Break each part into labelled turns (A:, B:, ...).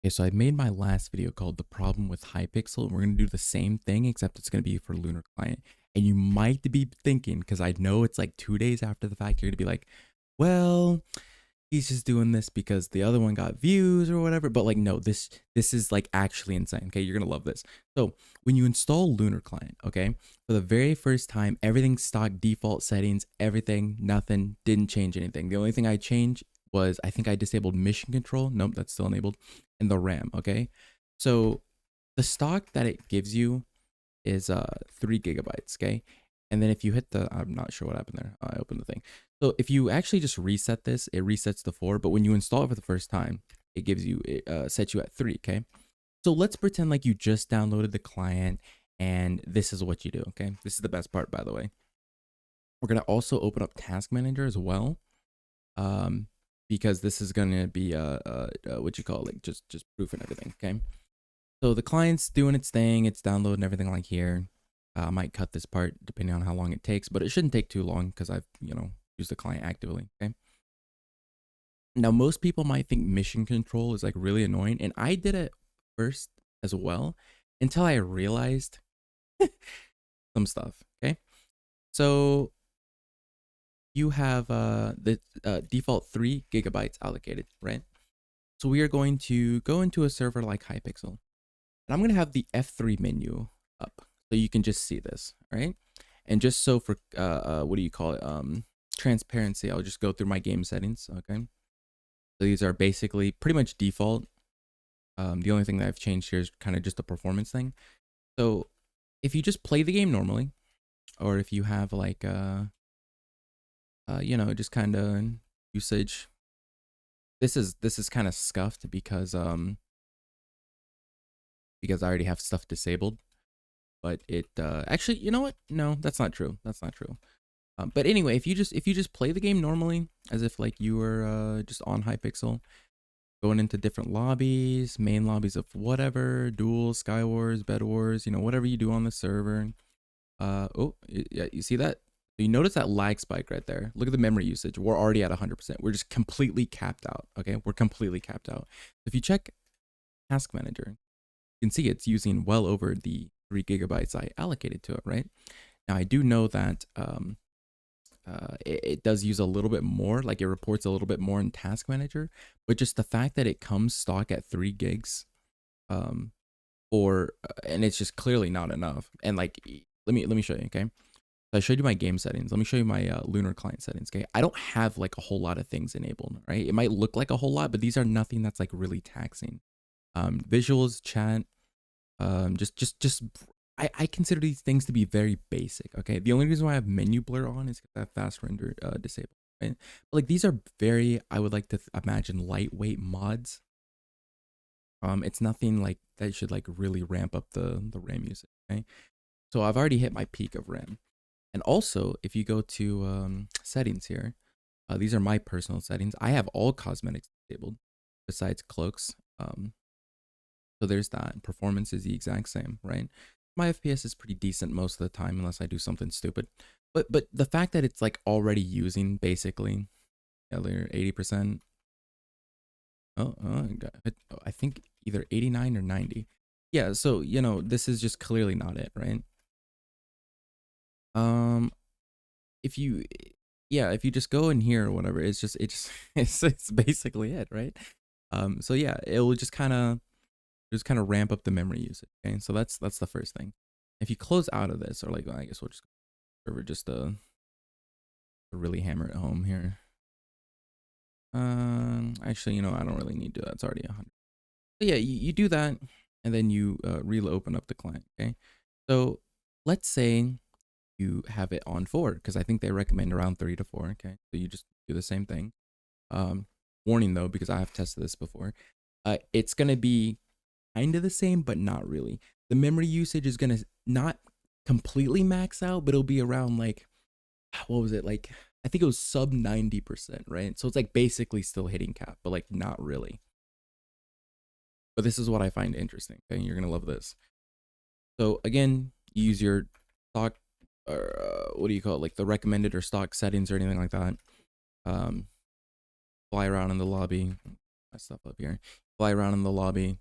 A: Okay, so I made my last video called The Problem with Hypixel, and we're going to do the same thing, except it's going to be for Lunar client. And you might be thinking, because I know it's like 2 days after the fact, you're going to be like, well, he's just doing this because the other one got views or whatever. But like, no, this is like actually insane. Okay, you're going to love this. So when you install Lunar client, okay, for the very first time, everything stock default settings, everything, nothing, didn't change anything. The only thing I changed was I think I disabled mission control. Nope, that's still enabled. And the RAM, okay? So the stock that it gives you is 3 gigabytes, okay? And then if you hit the, I'm not sure what happened there. I opened the thing. So if you actually just reset this, it resets to 4, but when you install it for the first time, it gives you, it sets you at 3, okay? So let's pretend like you just downloaded the client and this is what you do, okay? This is the best part, by the way. We're gonna also open up Task Manager as well. Because this is gonna be what you call like just proof and everything. Okay, so the client's doing its thing, it's downloading everything like here. I might cut this part depending on how long it takes, but it shouldn't take too long because I've used the client actively. Okay, now most people might think mission control is like really annoying, and I did it first as well until I realized some stuff. Okay, so you have the default 3 gigabytes allocated, right? So we are going to go into a server like Hypixel, and I'm going to have the F3 menu up so you can just see this, all right? And just so for what do you call it? Transparency, I'll just go through my game settings, okay? So these are basically pretty much default. The only thing that I've changed here is kind of just a performance thing. So if you just play the game normally, or if you have like just kind of usage, this is kind of scuffed because I already have stuff disabled. But it actually, you know what? No, that's not true. That's not true. But anyway, if you just play the game normally, as if like you were just on Hypixel, going into different lobbies, main lobbies of whatever, duels, Sky Wars, Bed Wars, whatever you do on the server. Oh, yeah, you see that? You notice that lag spike right there. Look at the memory usage. We're already at 100%. We're just completely capped out. Okay, we're completely capped out. If you check Task Manager, you can see it's using well over the 3 gigabytes I allocated to it, right? Now, I do know that it does use a little bit more, like it reports a little bit more in Task Manager, but just the fact that it comes stock at 3 gigs, and it's just clearly not enough. And like, let me show you, okay? So I showed you my game settings. Let me show you my Lunar client settings, okay? I don't have like a whole lot of things enabled, right? It might look like a whole lot, but these are nothing that's like really taxing. Visuals, chat, just I consider these things to be very basic. Okay, the only reason why I have menu blur on is because I have fast render disabled, right? But like these are very, I would like to imagine, lightweight mods. It's nothing like that should like really ramp up the RAM usage. Okay, so I've already hit my peak of RAM. And also, if you go to settings here, these are my personal settings. I have all cosmetics disabled besides cloaks. So there's that. Performance is the exact same, right? My FPS is pretty decent most of the time unless I do something stupid. But the fact that it's like already using basically 80%. I think either 89 or 90. Yeah, so this is just clearly not it, right? If you if you just go in here or whatever, it's basically it, right? So yeah, it will just kind of ramp up the memory usage. Okay, so that's the first thing. If you close out of this, or like, well, I guess we'll just over just to really hammer it home here. Actually, I don't really need to do that. It's already 100. So yeah, you do that, and then you really open up the client. Okay, so let's say you have it on 4, because I think they recommend around 3 to 4. Okay, so you just do the same thing. Warning though, because I have tested this before, it's gonna be kind of the same, but not really. The memory usage is gonna not completely max out, but it'll be around like, what was it, like, I think it was sub 90%, right? So it's like basically still hitting cap, but like not really. But this is what I find interesting. Okay, you're gonna love this. So again, you use your stock, or what do you call it, like the recommended or stock settings or anything like that. Fly around in the lobby, my stuff up here. fly around in the lobby.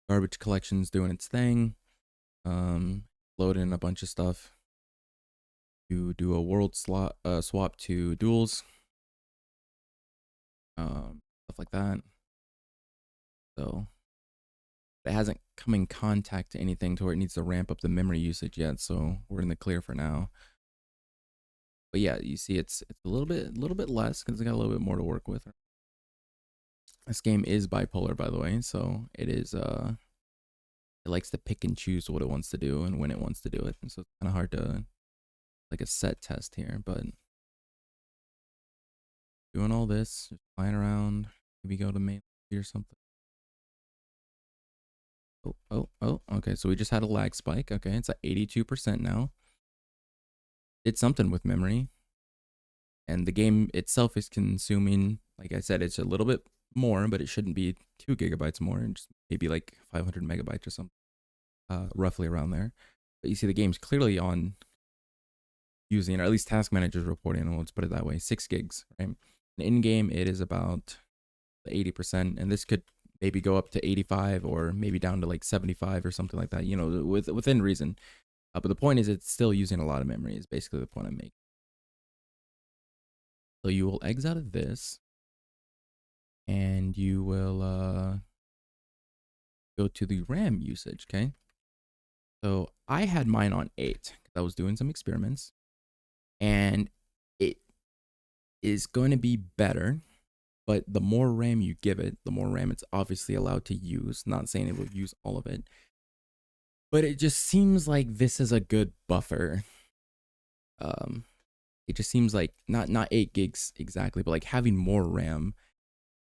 A: Garbage collection's doing its thing. Load in a bunch of stuff. You do a world swap to duels. Stuff like that. So it hasn't come in contact to anything to where it needs to ramp up the memory usage yet. So we're in the clear for now. But yeah, you see it's a little bit less because it got a little bit more to work with. This game is bipolar, by the way, so it is it likes to pick and choose what it wants to do and when it wants to do it. And so it's kind of hard to like a set test here, but doing all this, just flying around, maybe go to main or something. Oh, okay, so we just had a lag spike. Okay, it's at 82% now. Did something with memory. And the game itself is consuming, like I said, it's a little bit more, but it shouldn't be 2 gigabytes more, and just maybe like 500 megabytes or something, roughly around there. But you see the game's clearly on using, or at least task managers reporting, and let's put it that way, 6 gigs, right? And in game, it is about 80%, and this could maybe go up to 85 or maybe down to like 75 or something like that, you know, within reason. But the point is, it's still using a lot of memory, is basically the point I'm making. So you will exit out of this, and you will go to the RAM usage, okay? So I had mine on 8 because I was doing some experiments, and it is going to be better, but the more RAM you give it, the more RAM it's obviously allowed to use. Not saying it will use all of it, but it just seems like this is a good buffer. It just seems like not 8 gigs exactly, but like having more RAM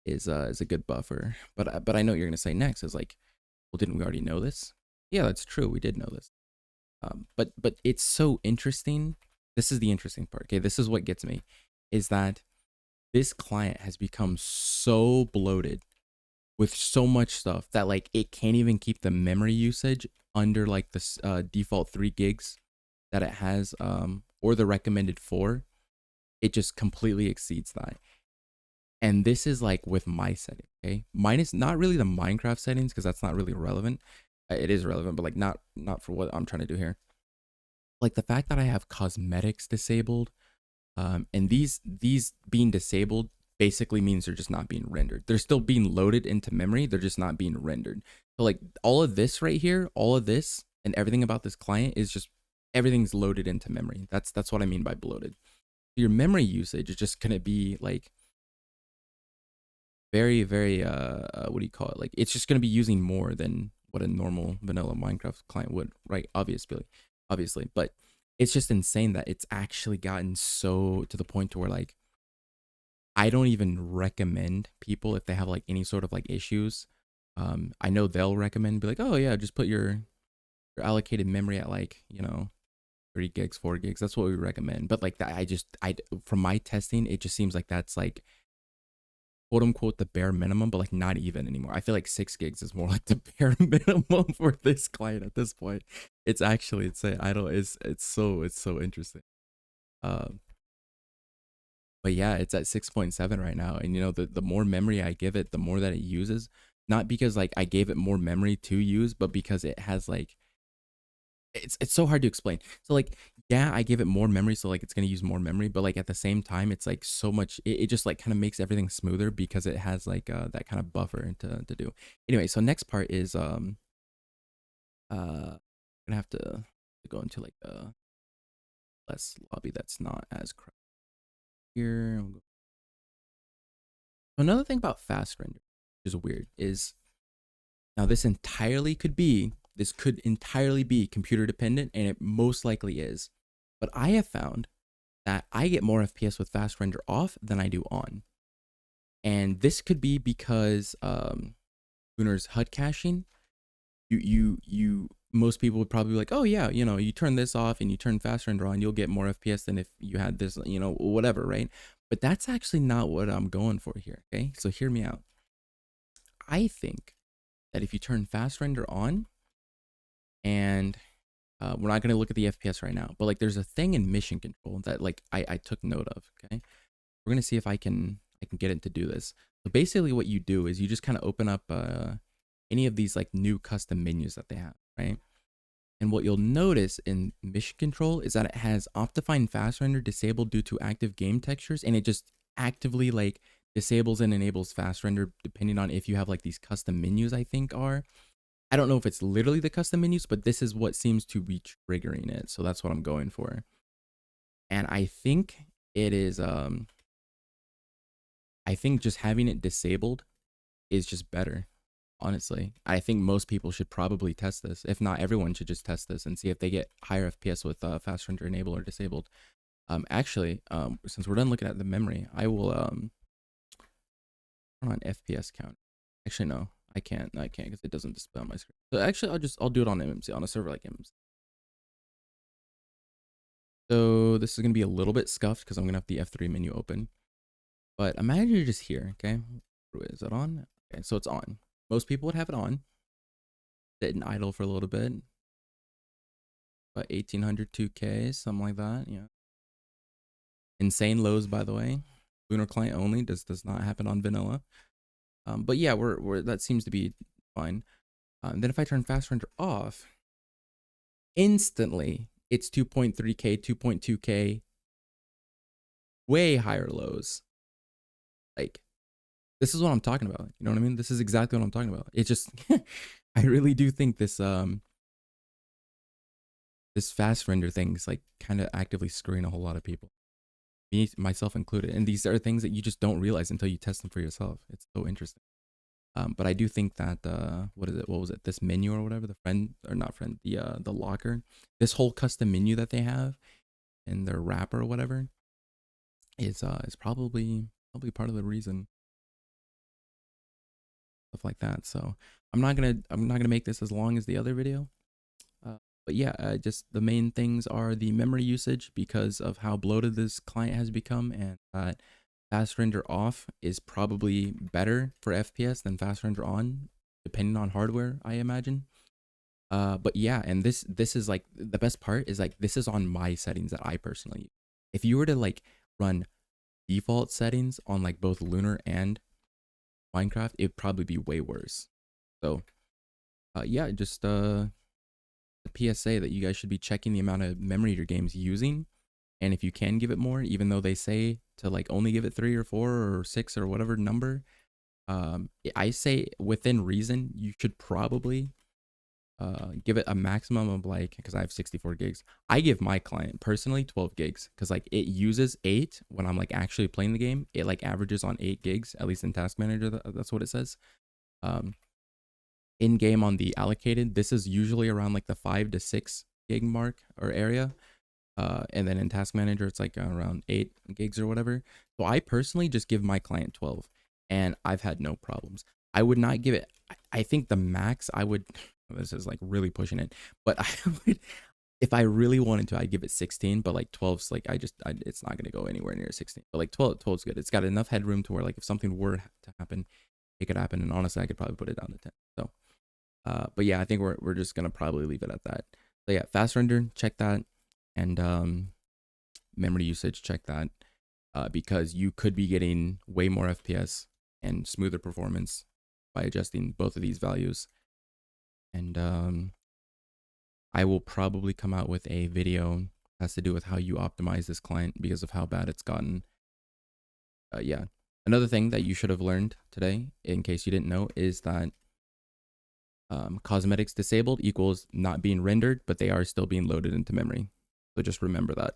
A: is a good buffer. But I know what you're gonna say next is like, well, didn't we already know this? Yeah, that's true. We did know this. But it's so interesting. This is the interesting part. Okay, this is what gets me, is that this client has become so bloated with so much stuff that like it can't even keep the memory usage under like the default 3 gigs that it has, or the recommended 4. It just completely exceeds that. And this is like with my setting, okay? Mine is not really the Minecraft settings because that's not really relevant. It is relevant, but like not for what I'm trying to do here. Like the fact that I have cosmetics disabled, and these being disabled basically means they're just not being rendered. They're still being loaded into memory. They're just not being rendered. So like all of this right here, all of this and everything about this client is just everything's loaded into memory. That's what I mean by bloated. Your memory usage is just gonna be like very what do you call it? Like it's just gonna be using more than what a normal vanilla Minecraft client would, right? Obviously, but it's just insane that it's actually gotten so to the point to where like I don't even recommend people if they have like any sort of like issues. I know they'll recommend be like, oh yeah, just put your allocated memory at like, you know, 3 gigs, 4 gigs. That's what we recommend. But like that, I from my testing, it just seems like that's like quote unquote the bare minimum, but like not even anymore. I feel like 6 gigs is more like the bare minimum for this client at this point. It's actually it's so interesting. But yeah, it's at 6.7 right now, and you know the more memory I give it, the more that it uses. Not because like I gave it more memory to use, but because it has like it's so hard to explain. So like yeah, I give it more memory, so like it's gonna use more memory, but like at the same time, it's like so much. It just like kind of makes everything smoother because it has like that kind of buffer to do. Anyway, so next part is I'm gonna have to go into like a less lobby that's not as crowded here. Another thing about fast render, which is weird, is now this could entirely be computer dependent, and it most likely is. But I have found that I get more FPS with fast render off than I do on. And this could be because Lunar's HUD caching. You most people would probably be like, oh yeah, you know, you turn this off and you turn fast render on, you'll get more FPS than if you had this, you know, whatever, right? But that's actually not what I'm going for here, okay? So hear me out. I think that if you turn fast render on, and we're not going to look at the FPS right now, but like there's a thing in mission control that like I took note of, okay? We're going to see if I can get it to do this. So basically what you do is you just kind of open up any of these like new custom menus that they have, right? And what you'll notice in mission control is that it has Optifine fast render disabled due to active game textures, and it just actively like disables and enables fast render depending on if you have like these custom menus, I think are. I don't know if it's literally the custom menus, but this is what seems to be triggering it. So that's what I'm going for. And I think it is I think just having it disabled is just better. Honestly, I think most people should probably test this. If not, everyone should just test this and see if they get higher FPS with fast render enabled or disabled. Actually, since we're done looking at the memory, I will turn on FPS count. Actually, no, I can't because it doesn't display on my screen. So actually, I'll do it on MMC, on a server like MMC. So this is gonna be a little bit scuffed because I'm gonna have the F3 menu open. But imagine you're just here, okay? Is that on? Okay, so it's on. Most people would have it on. Sit and idle for a little bit. About 1800, 2K, something like that. Yeah. Insane lows, by the way. Lunar client only. Does not happen on vanilla. But yeah, we're that seems to be fine. Then if I turn fast render off, instantly it's 2.3K, 2.2K, way higher lows. Like, this is what I'm talking about. You know what I mean? This is exactly what I'm talking about. It's just, I really do think this this fast render thing is like kind of actively screwing a whole lot of people, me myself included. And these are things that you just don't realize until you test them for yourself. It's so interesting. But I do think that what is it? What was it? This menu or whatever, the friend or not friend, the locker, this whole custom menu that they have in their wrapper or whatever is probably part of the reason. Stuff like that. So I'm not gonna make this as long as the other video. But yeah, just the main things are the memory usage because of how bloated this client has become, and that fast render off is probably better for FPS than fast render on, depending on hardware, I imagine. But yeah, and this is like the best part is like this is on my settings that I personally use. If you were to like run default settings on like both Lunar and Minecraft, it'd probably be way worse. So yeah, just the PSA that you guys should be checking the amount of memory your game's using, and if you can give it more, even though they say to like only give it 3 or 4 or 6 or whatever number, I say within reason you should probably give it a maximum of like, because I have 64 gigs, I give my client personally 12 gigs because like it uses 8 when I'm like actually playing the game. It like averages on 8 gigs, at least in Task Manager, that's what it says. In game on the allocated, this is usually around like the 5 to 6 gig mark or area. And then in Task Manager, it's like around 8 gigs or whatever. So I personally just give my client 12, and I've had no problems. I would not give it. I think the max I would. This is like really pushing it, but I would, if I really wanted to, I'd give it 16. But like 12's like it's not gonna go anywhere near 16. But like 12's good. It's got enough headroom to where like if something were to happen, it could happen. And honestly, I could probably put it down to 10. So. But yeah, I think we're just gonna probably leave it at that. So yeah, fast render, check that, and memory usage, check that, because you could be getting way more FPS and smoother performance by adjusting both of these values. And I will probably come out with a video that has to do with how you optimize this client because of how bad it's gotten. Yeah, another thing that you should have learned today, in case you didn't know, is that cosmetics disabled equals not being rendered, but they are still being loaded into memory. So just remember that.